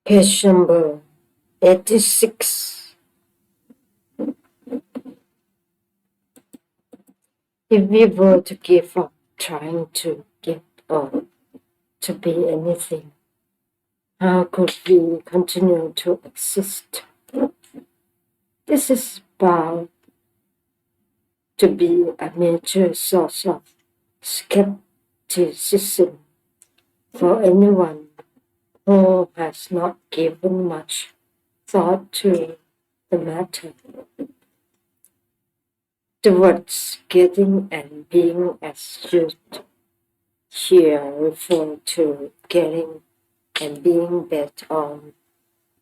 Page number 86. If we were to give up trying to get or to be anything, how could we continue to exist? This is bound to be a major source of skepticism for anyone who has not given much thought to the matter. The words getting and being as used here refer to getting and being based on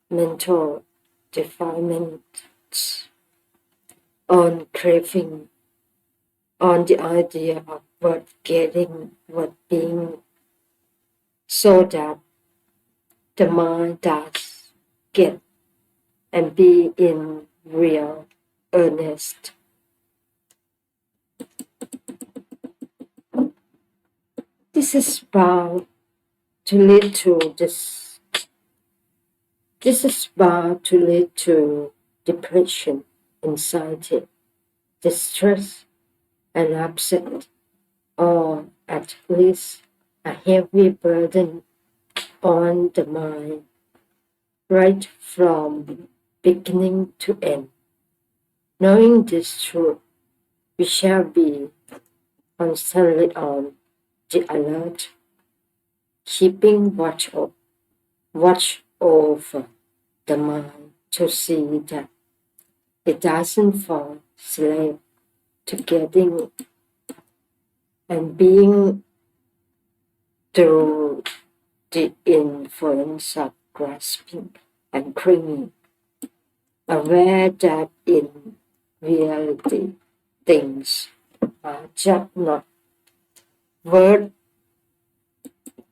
mental defilements, on craving, on the idea of what getting, what being, so that the mind does get and be in real earnest. This is bound to lead to depression, anxiety, distress, and upset, or at least a heavy burden on the mind, right from beginning to end. Knowing this truth, we shall be constantly on the alert, keeping watch over the mind to see that it doesn't fall slave to getting and being through the influence of grasping and clinging, aware that in reality things are just not worth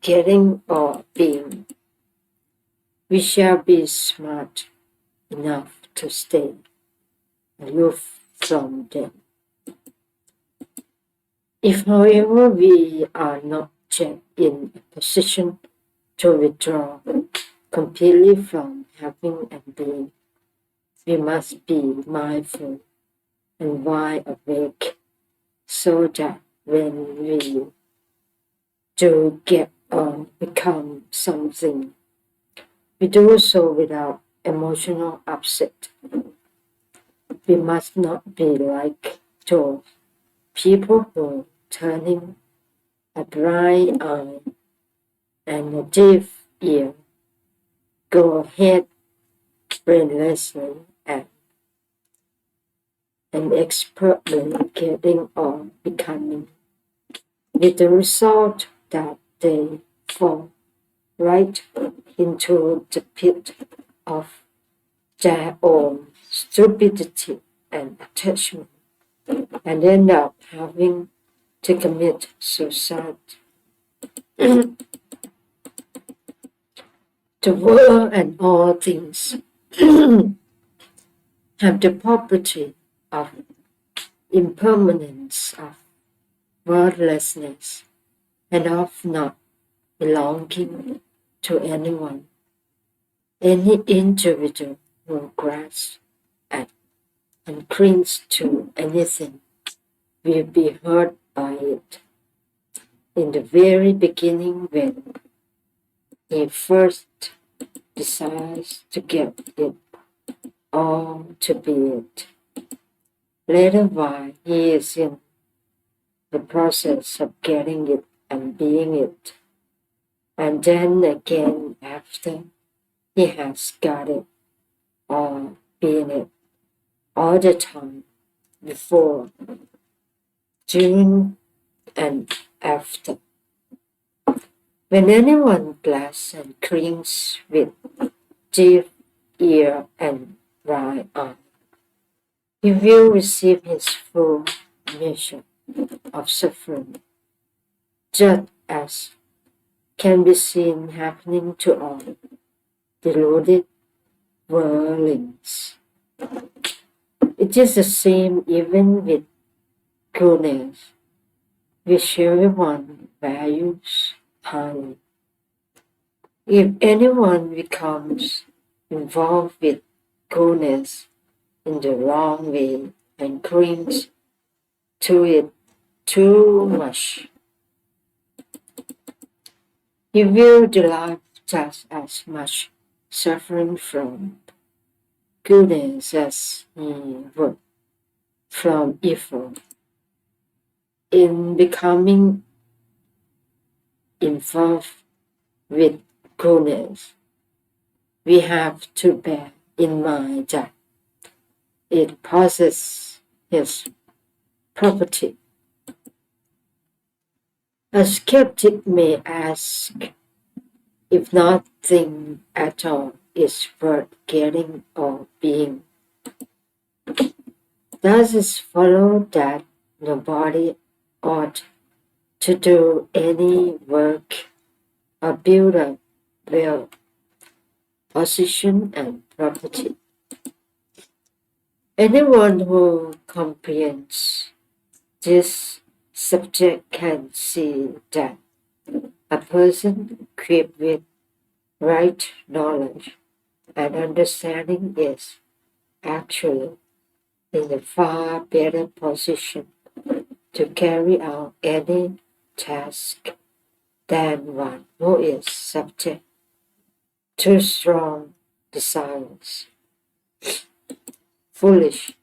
getting or being. We shall be smart enough to stay aloof from them. If, however, we are not yet in a position to withdraw completely from having and being, we must be mindful and wide awake so that when we do get or become something, we do so without emotional upset. We must not be like those people who turning a blind eye and a deaf ear go ahead brainlessly and expertly getting or becoming, with the result that they fall right into the pit of their own stupidity and attachment, and end up having to commit suicide. The world and all things have the property of impermanence, of worthlessness, and of not belonging to anyone. Any individual who grasps at and clings to anything will be hurt by it. In the very beginning, when he first decides to get it or to be it. Later, while he is in the process of getting it and being it, and then again after he has got it or been it, all the time, before, during, and after. When anyone grasps and clings with deaf ear and right eye, he will receive his full measure of suffering, just as can be seen happening to all deluded worldlings. It is the same even with goodness, which everyone values highly. If anyone becomes involved with goodness in the wrong way and clings to it too much, he will derive just as much suffering from goodness as he would from evil. In becoming involved with goodness, we have to bear in mind that it possesses his property. A skeptic may ask if nothing at all is worth getting or being. Does it follow that nobody ought to do any work or build up their position and property? Anyone who comprehends this subject can see that a person equipped with right knowledge and understanding is actually in a far better position to carry out any task than one who is subject to strong desires, foolish,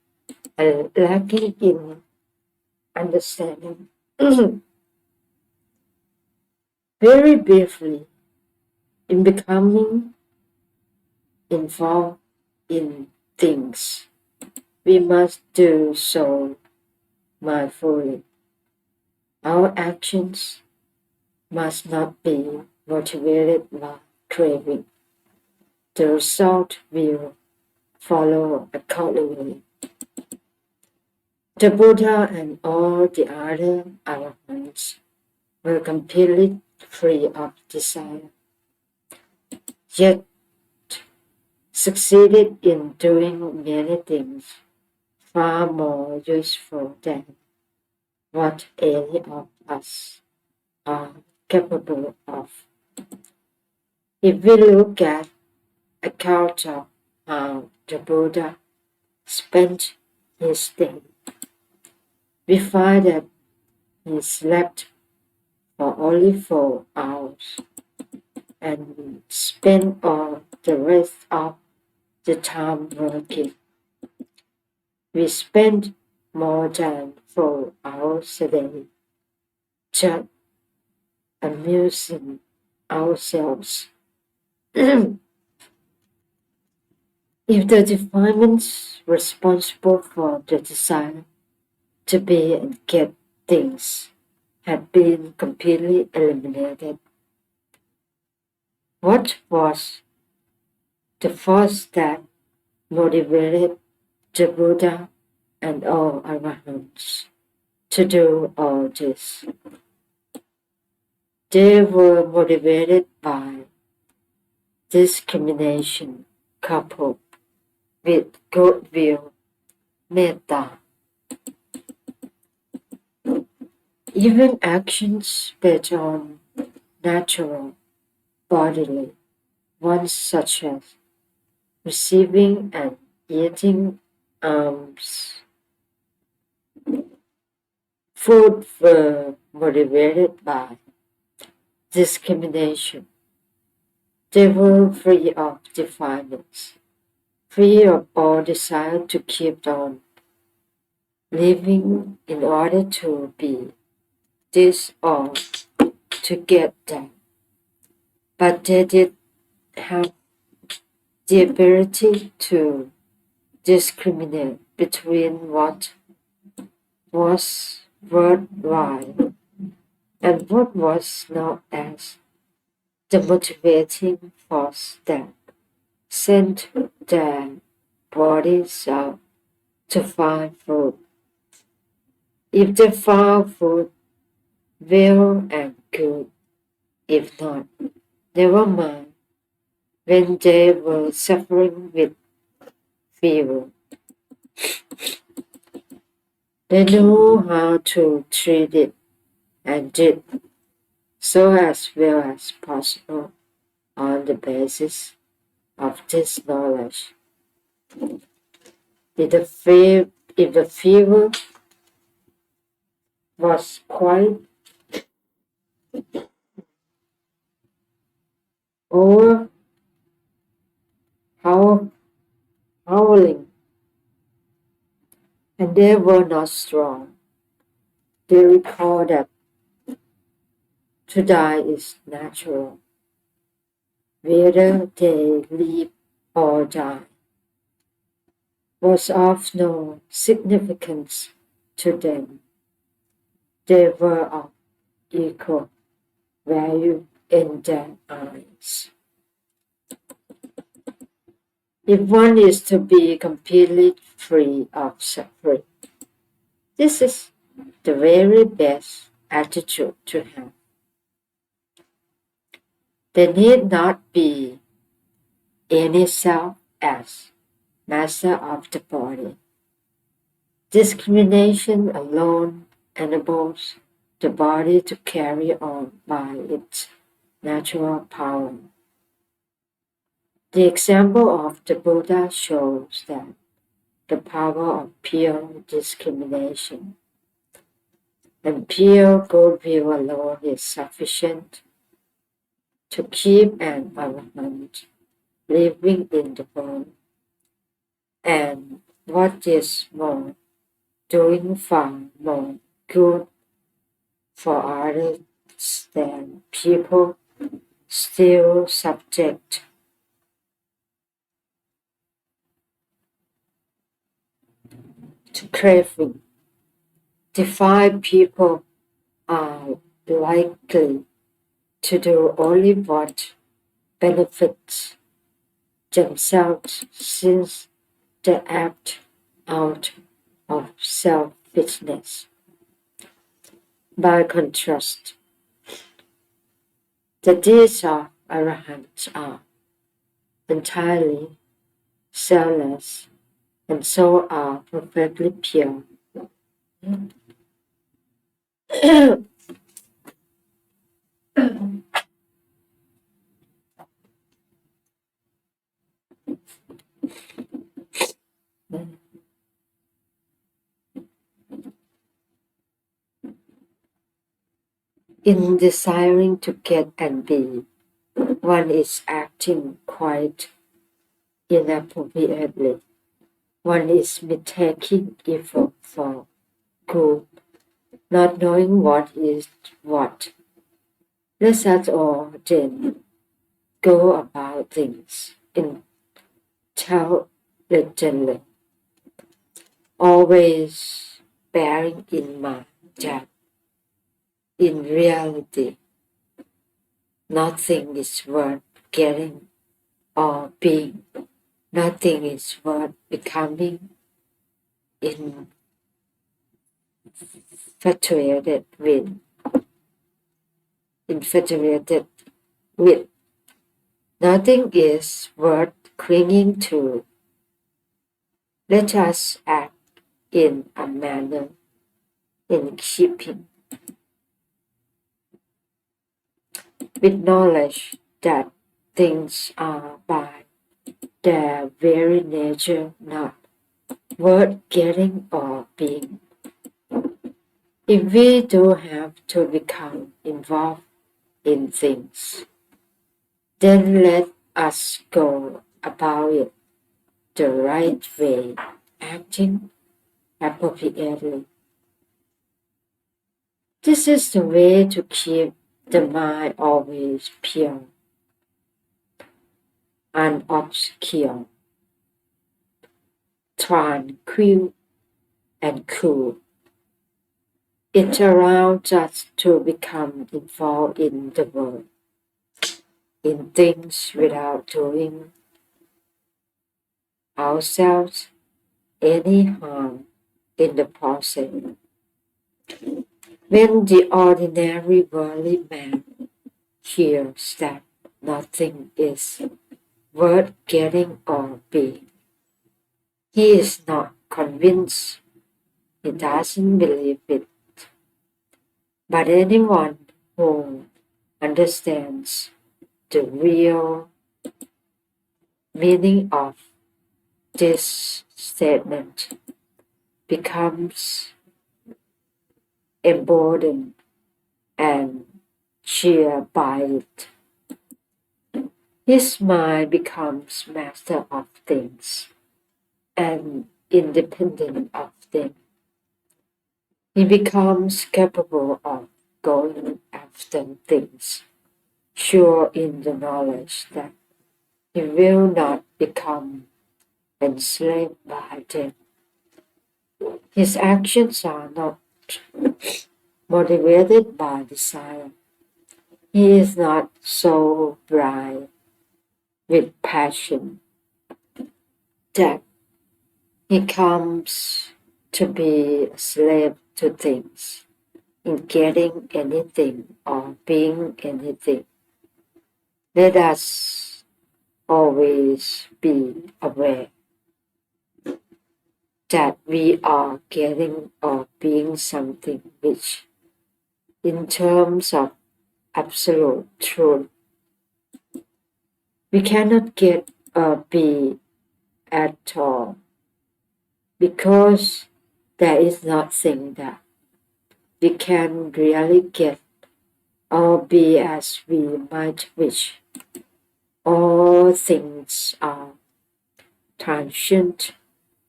and lacking in understanding. Very briefly, in becoming involved in things, we must do so mindfully. Our actions must not be motivated by craving. The result will follow accordingly. The Buddha and all the other arahants were completely free of desire, yet succeeded in doing many things far more useful than what any of us are capable of. If we look at account of how the Buddha spent his day, we find that he slept for only 4 hours and spent all the rest of the time working. We spend more than 4 hours a day just amusing ourselves. If the defilements responsible for the desire to be and get things had been completely eliminated, what was the force that motivated the Buddha and all arahants to do all this? They were motivated by discrimination coupled with goodwill, metta. Even actions based on natural bodily ones such as receiving and eating alms food were motivated by discrimination. They were free of defilements, free of all desire to keep on living in order to be this or to get that. But they did have the ability to discriminate between what was worthwhile and what was not as the motivating force that sent their bodies out to find food. If they found food, well and good. If not, never mind. When they were suffering with fever, they knew how to treat it and did so as well as possible on the basis of this knowledge. If the fever was quite over howling, and they were not strong, they recall that to die is natural, whether they live or die was of no significance to them. They were of equal value in their eyes. If one is to be completely free of suffering, this is the very best attitude to have. There need not be any self as master of the body. Discrimination alone enables the body to carry on by its natural power. The example of the Buddha shows that the power of pure discrimination and pure goodwill alone is sufficient to keep an arahant living in the world, and what is more, doing far more good for others than people still subject to craving. Defied people are likely to do only what benefits themselves, since they act out of selfishness. By contrast, the deeds of arahants are entirely selfless and so are perfectly pure. In desiring to get and be, one is acting quite inappropriately. One is mistaking evil for good, not knowing what is what. Let us all then go about things intelligently, always bearing in mind that in reality nothing is worth getting or being, nothing is worth becoming infatuated with. Infatuated with. Nothing is worth clinging to. Let us act in a manner in keeping with knowledge that things are by their very nature not worth getting or being. If we do have to become involved in things, then let us go about it the right way, acting appropriately. This is the way to keep the mind always pure, unobscure, tranquil, and cool. It allows us to become involved in the world, in things without doing ourselves any harm in the process. When the ordinary worldly man hears that nothing is worth getting or being, he is not convinced, he doesn't believe it. But anyone who understands the real meaning of this statement becomes emboldened and cheered by it. His mind becomes master of things and independent of them. He becomes capable of going after things, sure in the knowledge that he will not become enslaved by them. His actions are not motivated by desire. He is not so bright with passion that he comes to be a slave to things, in getting anything or being anything. Let us always be aware that we are getting or being something which, in terms of absolute truth, we cannot get or be at all, because there is nothing that we can really get or be as we might wish. All things are transient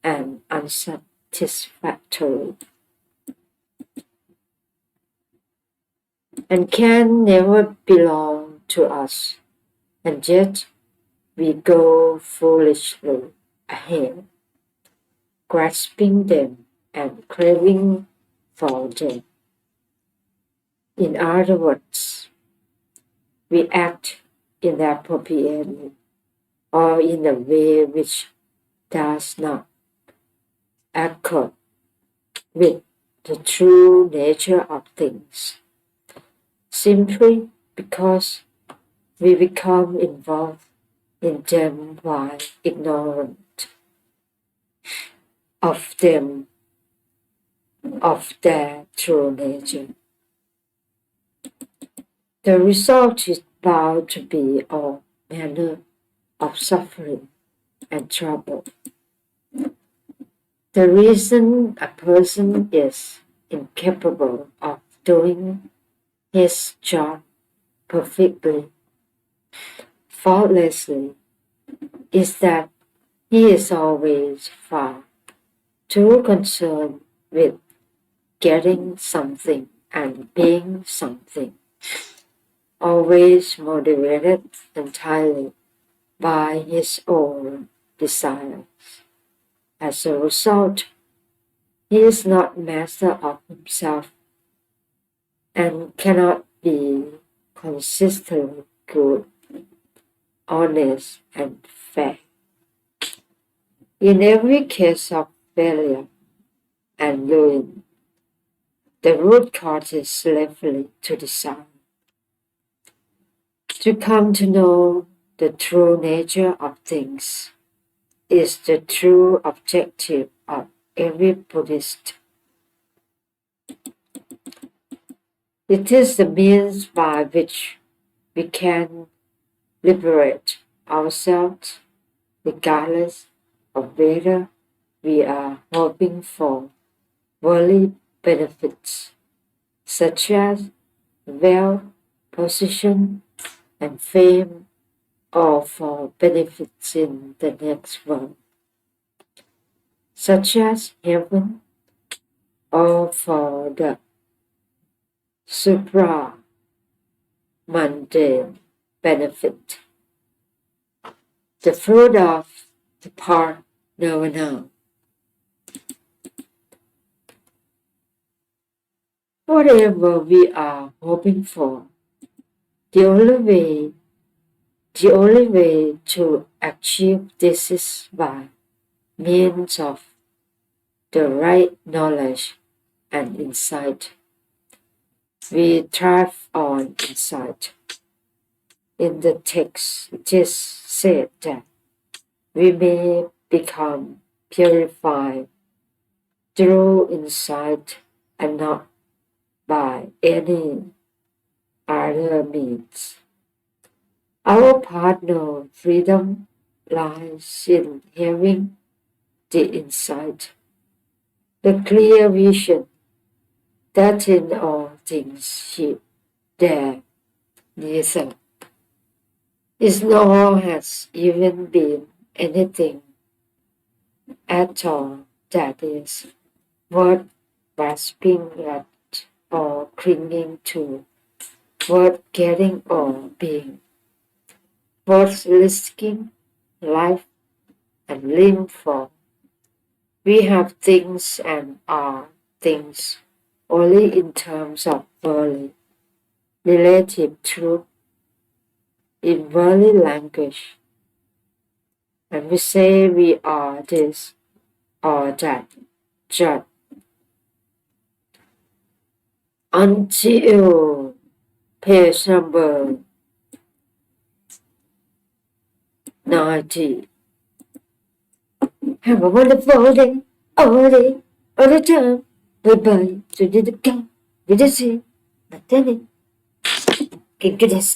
and unsatisfactory, and can never belong to us, and yet we go foolishly ahead, grasping them and craving for them. In other words, we act inappropriately or in a way which does not accord with the true nature of things, simply because we become involved in them while ignorant of them, of their true nature. The result is bound to be all manner of suffering and trouble. The reason a person is incapable of doing his job perfectly, faultlessly, is that he is always far too concerned with getting something and being something, always motivated entirely by his own desires. As a result, he is not master of himself and cannot be consistently good, honest, and fair. In every case of failure and ruin, the root cause is slavery to desire. To come to know the true nature of things is the true objective of every Buddhist. It is the means by which we can liberate ourselves regardless of whether we are hoping for worldly benefits such as wealth, position, and fame, or for benefits in the next world, such as heaven, or for the supra mundane benefit, the fruit of the part nirvana. Whatever we are hoping for, the only way to achieve this is by means of the right knowledge and insight. We thrive on insight. In the text, it is said that we may become purified through insight and not by any other means. Our partner freedom lies in having the insight, the clear vision that in all things she there neither is nor has even been anything at all that is worth grasping at or clinging to, worth getting or being, worth risking life and limb for. We have things and are things only in terms of worldly, relative truth in worldly language, and we say we are this or that, just until page number 90. Have a wonderful day, all the time. Bye-bye, to the go, with the sea, but then it, get good as